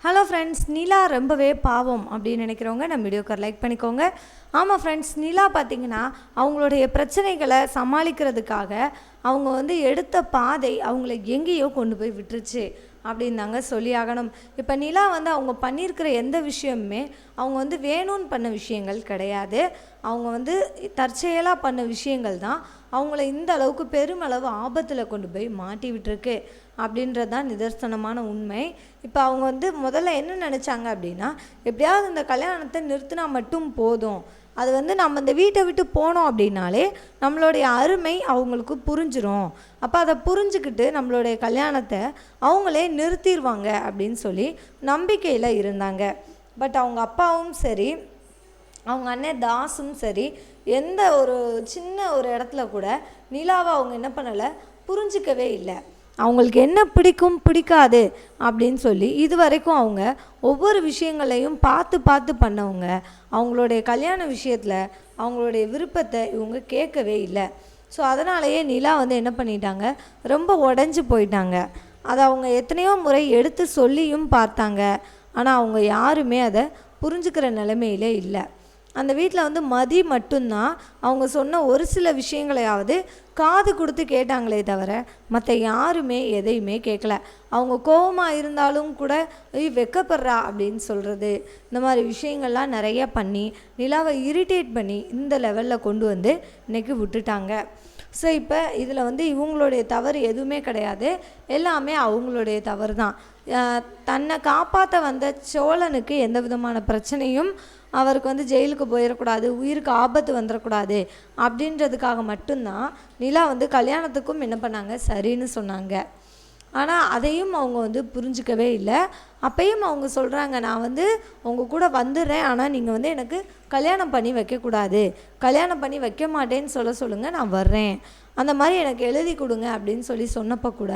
Hello friends, நிலா ரொம்பவே பாவம் அப்படின்னு நினைக்கிறவங்க நம்ம வீடியோக்கு லைக் பண்ணிக்கோங்க. ஆமாம் ஃப்ரெண்ட்ஸ், நிலா பார்த்திங்கன்னா அவங்களுடைய பிரச்சனைகளை சமாளிக்கிறதுக்காக அவங்க எடுத்த பாதை அவங்கள எங்கேயோ கொண்டு போய் விட்டுருச்சு அப்படின்னு தாங்க சொல்லி ஆகணும். இப்போ நிலா அவங்க பண்ணியிருக்கிற எந்த விஷயமுமே அவங்க வேணும்னு பண்ண விஷயங்கள் கிடையாது. அவங்க தற்செயலாக பண்ண விஷயங்கள் தான் அவங்கள இந்த அளவுக்கு பெருமளவு ஆபத்தில் கொண்டு போய் மாட்டி விட்டுருக்கு அப்படின்றது தான் நிதர்சனமான உண்மை. இப்போ அவங்க முதல்ல என்ன நினச்சாங்க அப்படின்னா, எப்படியாவது இந்த கல்யாணத்தை நிறுத்தினா மட்டும் போதும், அது நம்ம இந்த வீட்டை விட்டு போனோம் அப்படின்னாலே நம்மளுடைய அருமை அவங்களுக்கு புரிஞ்சிடும், அப்போ அதை புரிஞ்சுக்கிட்டு நம்மளுடைய கல்யாணத்தை அவங்களே நிறுத்திடுவாங்க அப்படின்னு சொல்லி நம்பிக்கையில் இருந்தாங்க. பட் அவங்க அப்பாவும் சரி, அவங்க அண்ணன் தாஸும் சரி, எந்த ஒரு சின்ன ஒரு இடத்துல கூட நிலாவை அவங்க என்ன பண்ணலை, புரிஞ்சிக்கவே இல்லை. அவங்களுக்கு என்ன பிடிக்கும் பிடிக்காது அப்படின்னு சொல்லி இது வரைக்கும் அவங்க ஒவ்வொரு விஷயங்களையும் பார்த்து பார்த்து பண்ணவங்க. அவங்களுடைய கல்யாண விஷயத்தில் அவங்களுடைய விருப்பத்தை இவங்க கேட்கவே இல்லை. ஸோ அதனாலேயே நிலா என்ன பண்ணிட்டாங்க, ரொம்ப உடஞ்சி போயிட்டாங்க. அதை அவங்க எத்தனையோ முறை எடுத்து சொல்லியும் பார்த்தாங்க. ஆனால் அவங்க யாருமே அதை புரிஞ்சுக்கிற நிலைமையிலே இல்லை. அந்த வீட்டில் மதி மட்டும்தான் அவங்க சொன்ன ஒரு சில விஷயங்களையாவது காது கொடுத்து கேட்டாங்களே தவிர மற்ற யாருமே எதையுமே கேட்கல. அவங்க கோபமாக இருந்தாலும் கூட வெக்கப்படுறா அப்படின்னு சொல்கிறது, இந்த மாதிரி விஷயங்கள்லாம் நிறையா பண்ணி நிலாவை இரிட்டேட் பண்ணி இந்த லெவலில் கொண்டு இன்றைக்கி விட்டுட்டாங்க. ஸோ இப்போ இதில் இவங்களுடைய தவறு எதுவுமே கிடையாது, எல்லாமே அவங்களுடைய தவறு தான். தன்னை காப்பாற்ற வந்த சோழனுக்கு எந்த விதமான பிரச்சனையும், அவருக்கு ஜெயிலுக்கு போயிடக்கூடாது, உயிருக்கு ஆபத்து வந்துடக்கூடாது அப்படின்றதுக்காக மட்டும்தான் நிலா கல்யாணத்துக்கும் என்ன பண்ணாங்க, சரின்னு சொன்னாங்க. ஆனால் அதையும் அவங்க புரிஞ்சிக்கவே இல்லை. அப்பையும் அவங்க சொல்கிறாங்க, நான் உங்கள் கூட வந்துடுறேன், ஆனால் நீங்கள் எனக்கு கல்யாணம் பண்ணி வைக்கக்கூடாது, கல்யாணம் பண்ணி வைக்க மாட்டேன்னு சொல்லுங்கள், நான் வர்றேன், அந்த மாதிரி எனக்கு எழுதி கொடுங்க அப்படின்னு சொல்லி சொன்னப்போ கூட,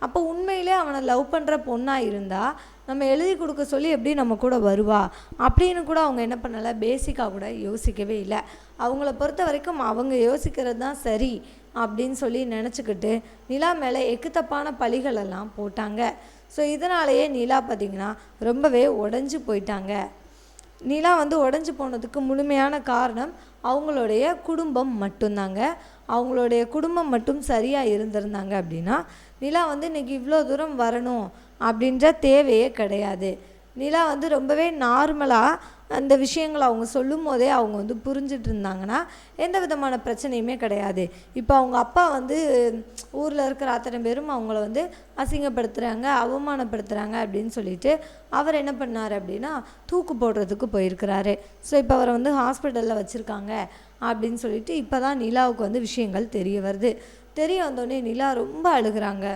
அப்போ உண்மையிலே அவனை லவ் பண்ணுற பொண்ணாக இருந்தால் நம்ம எழுதி கொடுக்க சொல்லி எப்படி நம்ம கூட வருவா அப்படின்னு கூட அவங்க என்ன பண்ணலை, பேசிக்காக கூட யோசிக்கவே இல்லை. அவங்கள பொறுத்த வரைக்கும் அவங்க யோசிக்கிறது தான் சரி அப்படின்னு சொல்லி நினச்சிக்கிட்டு நிலா மேலே எக்குத்தப்பான பழிகளெல்லாம் போட்டாங்க. ஸோ இதனாலேயே நிலா பார்த்திங்கன்னா ரொம்பவே உடஞ்சி போயிட்டாங்க. நிலா உடஞ்சி போனதுக்கு முழுமையான காரணம் அவங்களுடைய குடும்பம் மட்டும்தாங்க. அவங்களுடைய குடும்பம் மட்டும் சரியாக இருந்திருந்தாங்க அப்படின்னா நிலா இன்றைக்கி இவ்வளோ தூரம் வரணும் அப்படின்ற தேவையே கிடையாது. நிலா ரொம்பவே நார்மலாக அந்த விஷயங்களை அவங்க சொல்லும் போதே அவங்க புரிஞ்சிட்டு இருந்தாங்கன்னா எந்த விதமான பிரச்சனையுமே கிடையாது. இப்போ அவங்க அப்பா ஊரில் இருக்கிற அத்தனை பேரும் அவங்கள அசிங்கப்படுத்துகிறாங்க, அவமானப்படுத்துகிறாங்க அப்படின்னு சொல்லிட்டு அவர் என்ன பண்ணார் அப்படின்னா தூக்கு போடுறதுக்கு போயிருக்கிறாரு. ஸோ இப்போ அவரை ஹாஸ்பிட்டலில் வச்சுருக்காங்க அப்படின்னு சொல்லிட்டு இப்போ தான் நிலாவுக்கு விஷயங்கள் தெரிய வருது. தெரிய வந்தோடனே நிலா ரொம்ப அழுகிறாங்க,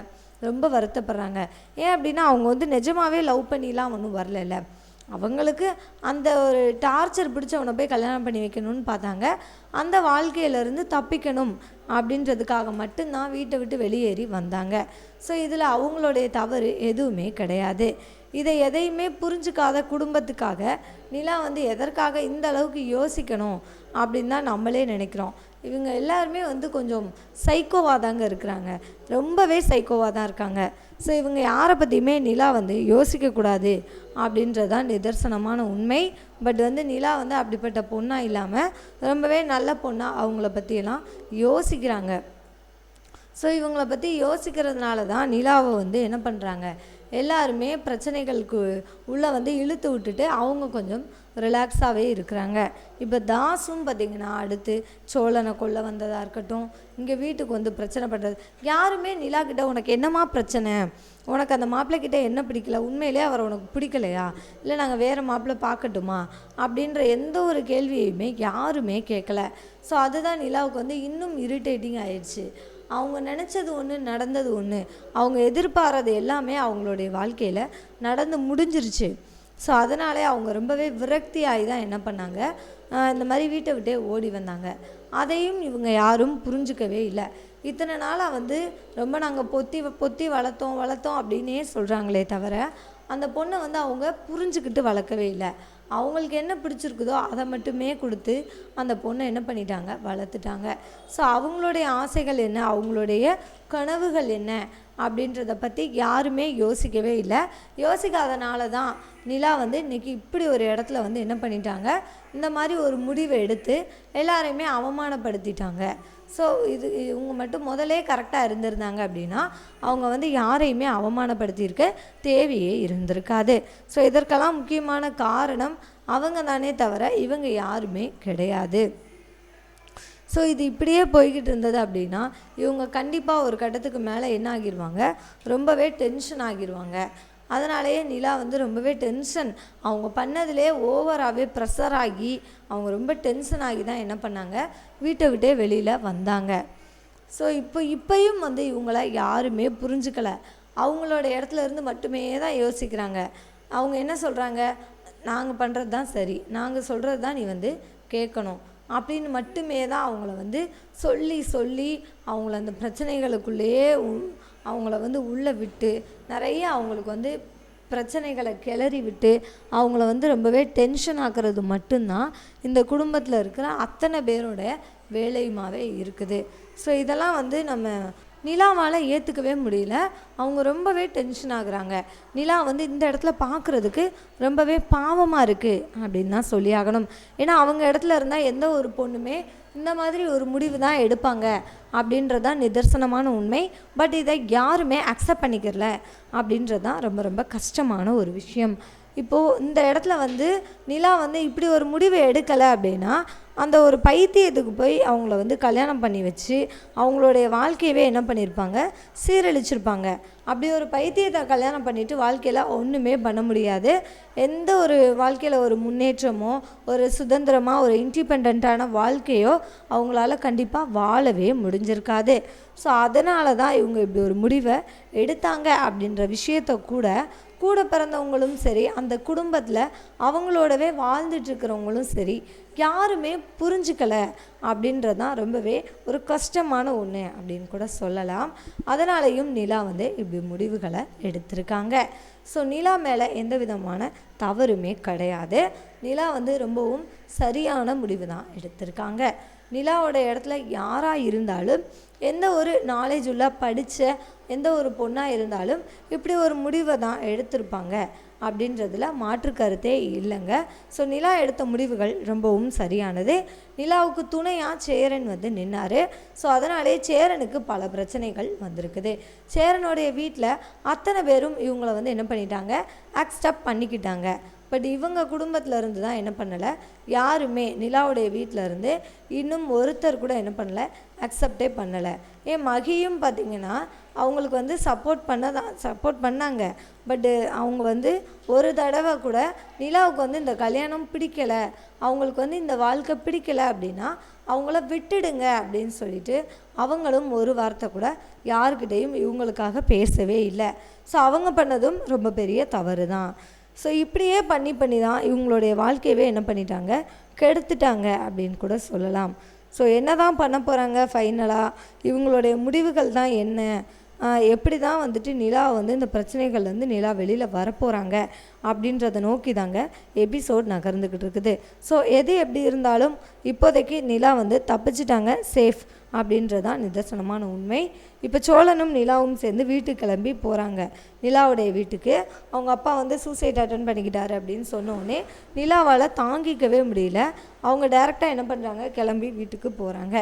ரொம்ப வருத்தப்படுறாங்க. ஏன் அப்படின்னா அவங்க நிஜமாகவே லவ் பண்ணிலாம் ஒன்றும் வரல, அவங்களுக்கு அந்த ஒரு டார்ச்சர் பிடிச்சவனை போய் கல்யாணம் பண்ணி வைக்கணும்னு பார்த்தாங்க. அந்த வாழ்க்கையிலேருந்து தப்பிக்கணும் அப்படின்றதுக்காக மட்டும்தான் வீட்டை விட்டு வெளியேறி வந்தாங்க. ஸோ இதில் அவங்களுடைய தவறு எதுவுமே கிடையாது. இதை எதையுமே புரிஞ்சுக்காத குடும்பத்துக்காக நிலா எதற்காக இந்த அளவுக்கு யோசிக்கணும் அப்படின்னு தான் நம்மளே நினைக்கிறோம். இவங்க எல்லாருமே கொஞ்சம் சைக்கோவாக தாங்க இருக்கிறாங்க, ரொம்பவே சைக்கோவாக தான் இருக்காங்க. ஸோ இவங்க யாரை பற்றியுமே நிலா யோசிக்கக்கூடாது அப்படின்றது தான் நிதர்சனமான உண்மை. பட் நிலா அப்படிப்பட்ட பொண்ணாக இல்லாமல் ரொம்பவே நல்ல பொண்ணாக அவங்கள பற்றியெல்லாம் யோசிக்கிறாங்க. ஸோ இவங்கள பற்றி யோசிக்கிறதுனால தான் நிலாவை என்ன பண்ணுறாங்க, எல்லாருமே பிரச்சனைகளுக்கு உள்ளே இழுத்து விட்டுட்டு அவங்க கொஞ்சம் ரிலாக்ஸாகவே இருக்கிறாங்க. இப்போ தாஸும் பார்த்திங்கன்னா அடுத்து சோழனை கொல்ல வந்ததாக இருக்கட்டும், இங்கே வீட்டுக்கு பிரச்சனை பண்ணுறது, யாருமே நிலா கிட்ட உனக்கு என்னம்மா பிரச்சனை, உனக்கு அந்த மாப்பிள்ளைக்கிட்ட என்ன பிடிக்கல, உண்மையிலே அவர் உனக்கு பிடிக்கலையா, இல்லை நாங்கள் வேறு மாப்பிள்ளை பார்க்கட்டுமா அப்படின்ற எந்த ஒரு கேள்வியுமே யாருமே கேட்கல. ஸோ அதுதான் நிலாவுக்கு இன்னும் இரிட்டேட்டிங் ஆயிடுச்சு. அவங்க நினச்சது ஒன்று, நடந்தது ஒன்று, அவங்க எதிர்பார்த்தது எல்லாமே அவங்களுடைய வாழ்க்கையில் நடந்து முடிஞ்சிருச்சு. ஸோ அதனாலே அவங்க ரொம்பவே விரக்தி ஆகி தான் என்ன பண்ணாங்க, இந்த மாதிரி வீட்டை விட்டே ஓடி வந்தாங்க. அதையும் இவங்க யாரும் புரிஞ்சிக்கவே இல்லை. இத்தனை நாளாக ரொம்ப நாங்கள் பொத்தி வளர்த்தோம் அப்படின்னே சொல்கிறாங்களே தவிர அந்த பொண்ணை வந்து அவங்க புரிஞ்சுக்கிட்டு வளர்க்கவே இல்லை. அவங்களுக்கு என்ன பிடிச்சிருக்குதோ அதை மட்டுமே கொடுத்து அந்த பொண்ணை என்ன பண்ணிட்டாங்க, வளர்த்துட்டாங்க. ஸோ அவங்களுடைய ஆசைகள் என்ன, அவங்களுடைய கனவுகள் என்ன அப்படின்றத பற்றி யாருமே யோசிக்கவே இல்லை. யோசிக்காதனால தான் நிலா வந்து இன்றைக்கி இப்படி ஒரு இடத்துல வந்து என்ன பண்ணிட்டாங்க, இந்த மாதிரி ஒரு முடிவை எடுத்து எல்லாரையுமே அவமானப்படுத்திட்டாங்க. ஸோ இவங்க மட்டும் முதலே கரெக்டாக இருந்திருந்தாங்க அப்படின்னா அவங்க வந்து யாரையுமே அவமானப்படுத்தியிருக்க தேவையே இருந்திருக்காது. ஸோ இதற்கெல்லாம் முக்கியமான காரணம் அவங்க தானே தவிர இவங்க யாருமே கிடையாது. ஸோ இது இப்படியே போய்கிட்டு இருந்தது அப்படின்னா இவங்க கண்டிப்பாக ஒரு கட்டத்துக்கு மேலே என்ன ஆகிடுவாங்க, ரொம்பவே டென்ஷன் ஆகிடுவாங்க. அதனாலேயே நிலா வந்து ரொம்பவே டென்ஷன், அவங்க பண்ணதிலே ஓவராகவே ப்ரெஷர் ஆகி அவங்க ரொம்ப டென்ஷன் ஆகி தான் என்ன பண்ணாங்க, வீட்டை விட்டே வெளியில் வந்தாங்க. ஸோ இப்போயும் வந்து இவங்கள யாருமே புரிஞ்சுக்கலை. அவங்களோட இடத்துல இருந்து மட்டுமே தான் யோசிக்கிறாங்க. அவங்க என்ன சொல்கிறாங்க, நாங்கள் பண்ணுறது தான் சரி, நாங்கள் சொல்கிறது தான் நீ வந்து கேட்கணும் அப்படின்னு மட்டுமே தான் அவங்கள வந்து சொல்லி சொல்லி அவங்கள அந்த பிரச்சனைகளுக்குள்ளேயே அவங்கள வந்து உள்ளே விட்டு நிறைய அவங்களுக்கு வந்து பிரச்சனைகளை கிளறி விட்டு அவங்கள வந்து ரொம்பவே டென்ஷன் ஆக்குறது மட்டும்தான் இந்த குடும்பத்தில் இருக்கிற அத்தனை பேரோட வேலையுமாவே இருக்குது. ஸோ இதெல்லாம் வந்து நம்ம நிலாவால் ஏற்றுக்கவே முடியல. அவங்க ரொம்பவே டென்ஷன் ஆகுறாங்க. நிலா வந்து இந்த இடத்துல பார்க்குறதுக்கு ரொம்பவே பாவமாக இருக்குது அப்படின்னு தான் சொல்லி ஆகணும். ஏன்னா அவங்க இடத்துல இருந்தால் எந்த ஒரு பொண்ணுமே இந்த மாதிரி ஒரு முடிவு தான் எடுப்பாங்க அப்படின்றது தான் நிதர்சனமான உண்மை. பட் இதை யாருமே அக்செப்ட் பண்ணிக்கிறல அப்படின்றது தான் ரொம்ப ரொம்ப கஷ்டமான ஒரு விஷயம். இப்போது இந்த இடத்துல வந்து நிலா வந்து இப்படி ஒரு முடிவை எடுக்கலை அப்படின்னா அந்த ஒரு பைத்தியத்துக்கு போய் அவங்கள வந்து கல்யாணம் பண்ணி வச்சு அவங்களுடைய வாழ்க்கையவே என்ன பண்ணியிருப்பாங்க, சீரழிச்சிருப்பாங்க. அப்படி ஒரு பைத்தியத்தை கல்யாணம் பண்ணிவிட்டு வாழ்க்கையில் ஒன்றுமே பண்ண முடியாது. எந்த ஒரு வாழ்க்கையில் ஒரு முன்னேற்றமோ ஒரு சுதந்திரமாக ஒரு இண்டிபெண்ட்டான வாழ்க்கையோ அவங்களால கண்டிப்பாக வாழவே முடிஞ்சிருக்காது. ஸோ அதனால தான் இவங்க இப்படி ஒரு முடிவை எடுத்தாங்க அப்படின்ற விஷயத்த கூட பிறந்தவங்களும் சரி, அந்த குடும்பத்தில் அவங்களோடவே வாழ்ந்துட்டுருக்கிறவங்களும் சரி, யாருமே புரிஞ்சுக்கலை அப்படின்றது தான் ரொம்பவே ஒரு கஷ்டமான ஒன்று அப்படின்னு கூட சொல்லலாம். அதனாலேயும் நிலா வந்து இப்படி முடிவுகளை எடுத்திருக்காங்க. ஸோ நிலா மேலே எந்த விதமான தவறுமே கிடையாது. நிலா வந்து ரொம்பவும் சரியான முடிவு தான் எடுத்திருக்காங்க. நிலாவோட இடத்துல யாராக இருந்தாலும், எந்த ஒரு நாலேஜ் உள்ள படித்த எந்த ஒரு பொண்ணாக இருந்தாலும் இப்படி ஒரு முடிவை தான் எடுத்திருப்பாங்க அப்படின்றதுல மாற்று கருத்தே இல்லைங்க. ஸோ நிலா எடுத்த முடிவுகள் ரொம்பவும் சரியானது. நிலாவுக்கு துணையாக சேரன் வந்து நின்னார். ஸோ அதனாலே சேரனுக்கு பல பிரச்சனைகள் வந்திருக்குது. சேரனுடைய வீட்டில் அத்தனை பேரும் இவங்கள வந்து என்ன பண்ணிட்டாங்க, அக்செப்ட் பண்ணிக்கிட்டாங்க. பட் இவங்க குடும்பத்தில் இருந்து தான் என்ன பண்ணலை, யாருமே நிலாவுடைய வீட்டில் இருந்து இன்னும் ஒருத்தர் கூட என்ன பண்ணலை, அக்செப்டே பண்ணலை. மகியும் பார்த்திங்கன்னா அவங்களுக்கு வந்து சப்போர்ட் பண்ணாங்க. பட்டு அவங்க வந்து ஒரு தடவை கூட நிலாவுக்கு வந்து இந்த கல்யாணம் பிடிக்கலை, அவங்களுக்கு வந்து இந்த வாழ்க்கை பிடிக்கலை அப்படின்னா அவங்கள விட்டுடுங்க அப்படின்னு சொல்லிட்டு அவங்களும் ஒரு வார்த்தை கூட யாருக்கிட்டையும் இவங்களுக்காக பேசவே இல்லை. ஸோ அவங்க பண்ணதும் ரொம்ப பெரிய தவறு தான். ஸோ இப்படியே பண்ணி தான் இவங்களுடைய வாழ்க்கையவே என்ன பண்ணிட்டாங்க, கெடுத்துட்டாங்க அப்படின்னு கூட சொல்லலாம். ஸோ என்ன தான் பண்ண போகிறாங்க ஃபைனலாக, இவங்களுடைய முடிவுகள் தான் என்ன, எப்படி தான் வந்துட்டு நிலா வந்து இந்த பிரச்சனைகள்லேருந்து நிலா வெளியில் வரப்போகிறாங்க அப்படின்றத நோக்கி தாங்க எபிசோட் நகர்ந்துக்கிட்டு இருக்குது. ஸோ எது எப்படி இருந்தாலும் இப்போதைக்கு நிலா வந்து தப்பிச்சிட்டாங்க, சேஃப் அப்படின்றதான் நிதர்சனமான உண்மை. இப்போ சோழனும் நிலாவும் சேர்ந்து வீட்டுக்கு கிளம்பி போகிறாங்க. நிலாவுடைய வீட்டுக்கு அவங்க அப்பா வந்து சூசைட் அட்டன் பண்ணிக்கிட்டாரு அப்படின்னு சொன்னோடனே நிலாவால் தாங்கிக்கவே முடியல. அவங்க டைரெக்டாக என்ன பண்ணுறாங்க, கிளம்பி வீட்டுக்கு போகிறாங்க.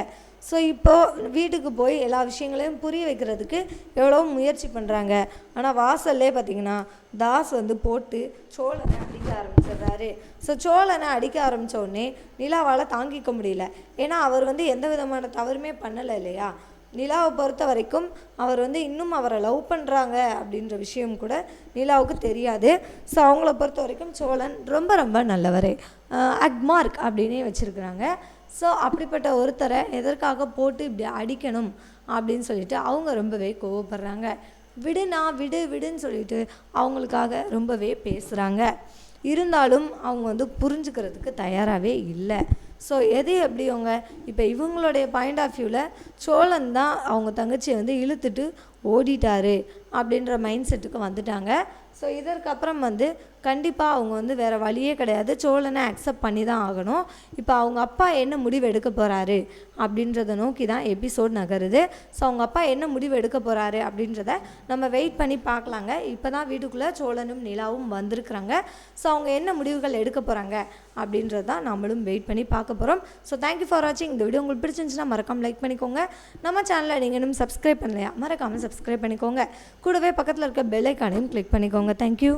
ஸோ இப்போது வீட்டுக்கு போய் எல்லா விஷயங்களையும் புரிய வைக்கிறதுக்கு எவ்வளோ முயற்சி பண்ணுறாங்க. ஆனால் வாசல்லே பார்த்திங்கன்னா தாஸ் வந்து போட்டு சோழனை அடிக்க ஆரம்பிச்சிடுறாரு. ஸோ சோழனை அடிக்க ஆரம்பித்த உடனே நிலாவால் தாங்கிக்க முடியல. ஏன்னா அவர் வந்து எந்த விதமான தவறுமே பண்ணலை இல்லையா. நிலாவை பொறுத்த வரைக்கும் அவர் வந்து இன்னும் அவரை லவ் பண்ணுறாங்க அப்படின்ற விஷயம் கூட நிலாவுக்கு தெரியாது. ஸோ அவங்கள பொறுத்த வரைக்கும் சோழன் ரொம்ப ரொம்ப நல்லவர், அக்மார்க் அப்படின்னே வச்சுருக்குறாங்க. ஸோ அப்படிப்பட்ட ஒருத்தரை எதற்காக போட்டு இப்படி அடிக்கணும் அப்படின்னு சொல்லிட்டு அவங்க ரொம்பவே கோவப்படுறாங்க. விடுன்னு சொல்லிட்டு அவங்களுக்காக ரொம்பவே பேசுகிறாங்க. இருந்தாலும் அவங்க வந்து புரிஞ்சுக்கிறதுக்கு தயாராகவே இல்லை. ஸோ எது எப்படி அவங்க இப்போ இவங்களுடைய பாயிண்ட் ஆஃப் வியூவில் சோழன் தான் அவங்க தங்கச்சியை வந்து இழுத்துட்டு ஓடிட்டாரு அப்படின்ற மைண்ட் செட்டுக்கு வந்துட்டாங்க. ஸோ இதற்கப்புறம் வந்து கண்டிப்பாக அவங்க வந்து வேறு வழியே கிடையாது, சோழனை அக்செப்ட் பண்ணி தான் ஆகணும். இப்போ அவங்க அப்பா என்ன முடிவு எடுக்க போகிறாரு அப்படின்றத நோக்கி தான் எபிசோட் நகருது. ஸோ அவங்க அப்பா என்ன முடிவு எடுக்க போகிறாரு அப்படின்றத நம்ம வெயிட் பண்ணி பார்க்கலாங்க. இப்போ தான் வீட்டுக்குள்ளே சோழனும் நிலாவும் வந்திருக்கிறாங்க. ஸோ அவங்க என்ன முடிவுகள் எடுக்க போகிறாங்க அப்படின்றது தான் நம்மளும் வெயிட் பண்ணி பார்க்க போகிறோம். ஸோ தேங்க்யூ ஃபார் வாட்சிங். இந்த வீடியோ உங்களுக்கு பிடிச்சிருந்துச்சுன்னா மறக்காமல் லைக் பண்ணிக்கோங்க. நம்ம சேனலை நீங்கள் இன்னும் சப்ஸ்கிரைப் பண்ணலையா, மறக்காமல் சப்ஸ்கிரைப் பண்ணிக்கோங்க. கூடவே பக்கத்தில் இருக்க பெல் ஐக்கானையும் கிளிக் பண்ணிக்கோங்க. தேங்க்யூ.